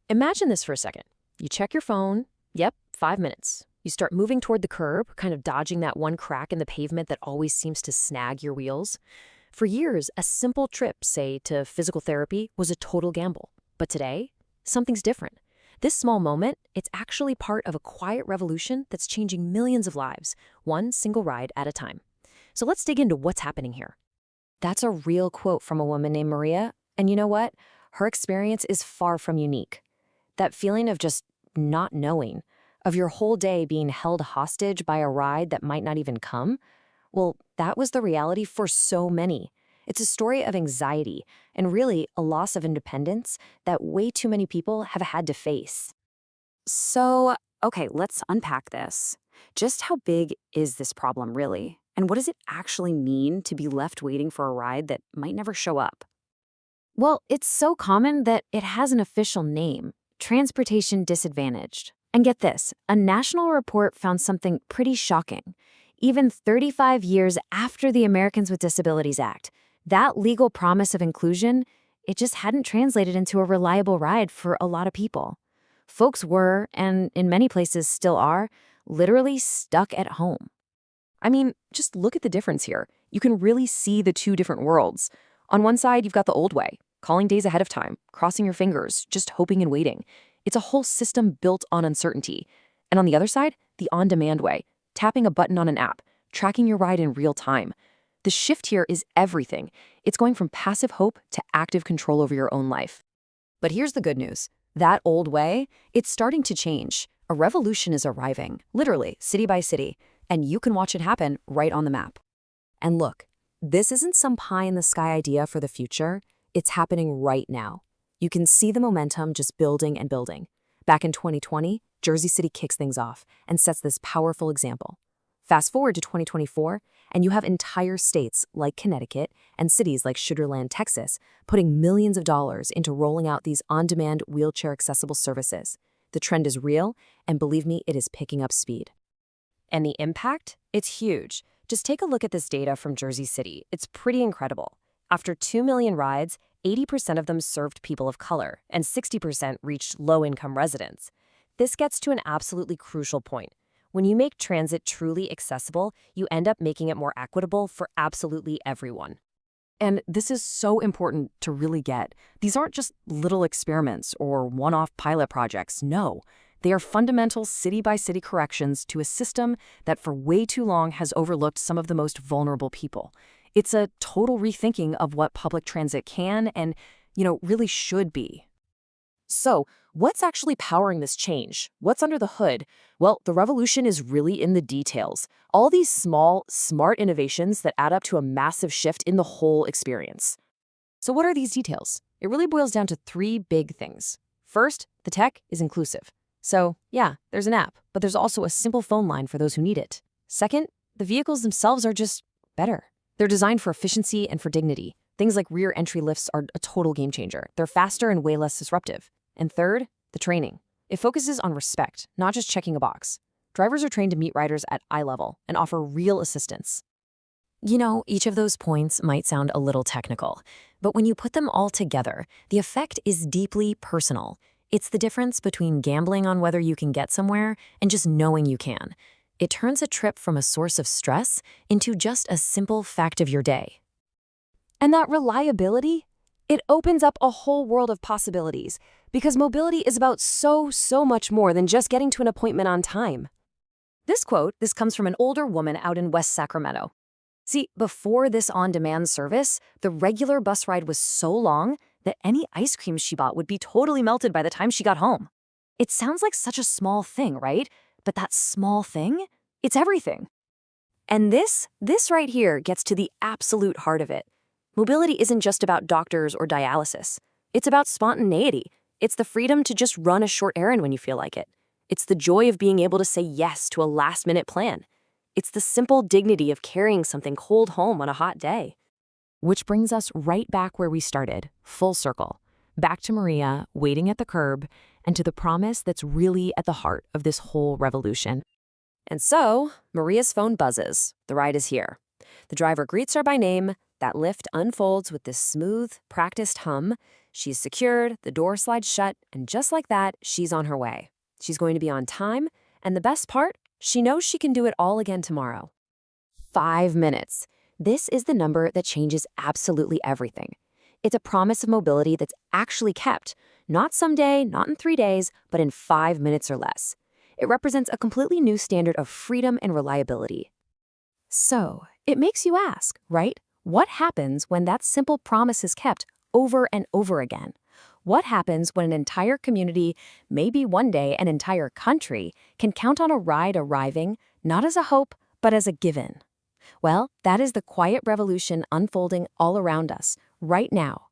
Imagine this for a second. You check your phone. Yep, 5 minutes. You start moving toward the curb, kind of dodging that one crack in the pavement that always seems to snag your wheels. For years, a simple trip, say, to physical therapy was a total gamble. But today, something's different. This small moment, it's actually part of a quiet revolution that's changing millions of lives, one single ride at a time. So let's dig into what's happening here. That's a real quote from a woman named Maria, and you know what? Her experience is far from unique. That feeling of just not knowing, of your whole day being held hostage by a ride that might not even come, well, that was the reality for so many. It's a story of anxiety and really a loss of independence that way too many people have had to face. So, okay, let's unpack this. Just how big is this problem really? And what does it actually mean to be left waiting for a ride that might never show up? Well, it's so common that it has an official name: transportation disadvantaged. And get this, a national report found something pretty shocking. Even 35 years after the Americans with Disabilities Act, that legal promise of inclusion, it just hadn't translated into a reliable ride for a lot of people. Folks were, and in many places still are, literally stuck at home. I mean, just look at the difference here. You can really see the two different worlds. On one side, you've got the old way, calling days ahead of time, crossing your fingers, just hoping and waiting. It's a whole system built on uncertainty. And on the other side, the on-demand way, tapping a button on an app, tracking your ride in real time. The shift here is everything. It's going from passive hope to active control over your own life. But here's the good news. That old way, it's starting to change. A revolution is arriving, literally, city by city, and you can watch it happen right on the map. And look, this isn't some pie-in-the-sky idea for the future. It's happening right now. You can see the momentum just building and building. Back in 2020, Jersey City kicks things off and sets this powerful example. Fast forward to 2024, and you have entire states like Connecticut and cities like Sugar Land, Texas, putting millions of dollars into rolling out these on-demand wheelchair-accessible services. The trend is real, and believe me, it is picking up speed. And the impact? It's huge. Just take a look at this data from Jersey City. It's pretty incredible. After 2 million rides, 80% of them served people of color, and 60% reached low-income residents. This gets to an absolutely crucial point. When you make transit truly accessible, you end up making it more equitable for absolutely everyone. And this is so important to really get. These aren't just little experiments or one-off pilot projects. No, they are fundamental city-by-city corrections to a system that for way too long has overlooked some of the most vulnerable people. It's a total rethinking of what public transit can and, really should be. So, what's actually powering this change? What's under the hood? Well, the revolution is really in the details. All these small, smart innovations that add up to a massive shift in the whole experience. So what are these details? It really boils down to 3 big things. First, the tech is inclusive. So, yeah, there's an app, but there's also a simple phone line for those who need it. Second, the vehicles themselves are just better. They're designed for efficiency and for dignity. Things like rear entry lifts are a total game changer. They're faster and way less disruptive. And third, the training. It focuses on respect, not just checking a box. Drivers are trained to meet riders at eye level and offer real assistance. Each of those points might sound a little technical, but when you put them all together, the effect is deeply personal. It's the difference between gambling on whether you can get somewhere and just knowing you can. It turns a trip from a source of stress into just a simple fact of your day. And that reliability, it opens up a whole world of possibilities, because mobility is about so much more than just getting to an appointment on time. This comes from an older woman out in West Sacramento. See, before this on-demand service, the regular bus ride was so long that any ice cream she bought would be totally melted by the time she got home. It sounds like such a small thing, right? But that small thing, it's everything. And this right here gets to the absolute heart of it. Mobility isn't just about doctors or dialysis. It's about spontaneity. It's the freedom to just run a short errand when you feel like it. It's the joy of being able to say yes to a last-minute plan. It's the simple dignity of carrying something cold home on a hot day. Which brings us right back where we started, full circle. Back to Maria, waiting at the curb, and to the promise that's really at the heart of this whole revolution. And so, Maria's phone buzzes. The ride is here. The driver greets her by name. That lift unfolds with this smooth, practiced hum. She's secured, the door slides shut, and just like that, she's on her way. She's going to be on time, and the best part, she knows she can do it all again tomorrow. 5 minutes. This is the number that changes absolutely everything. It's a promise of mobility that's actually kept, not someday, not in 3 days, but in 5 minutes or less. It represents a completely new standard of freedom and reliability. So, it makes you ask, right? What happens when that simple promise is kept over and over again? What happens when an entire community, maybe one day an entire country, can count on a ride arriving, not as a hope, but as a given? Well, that is the quiet revolution unfolding all around us, right now,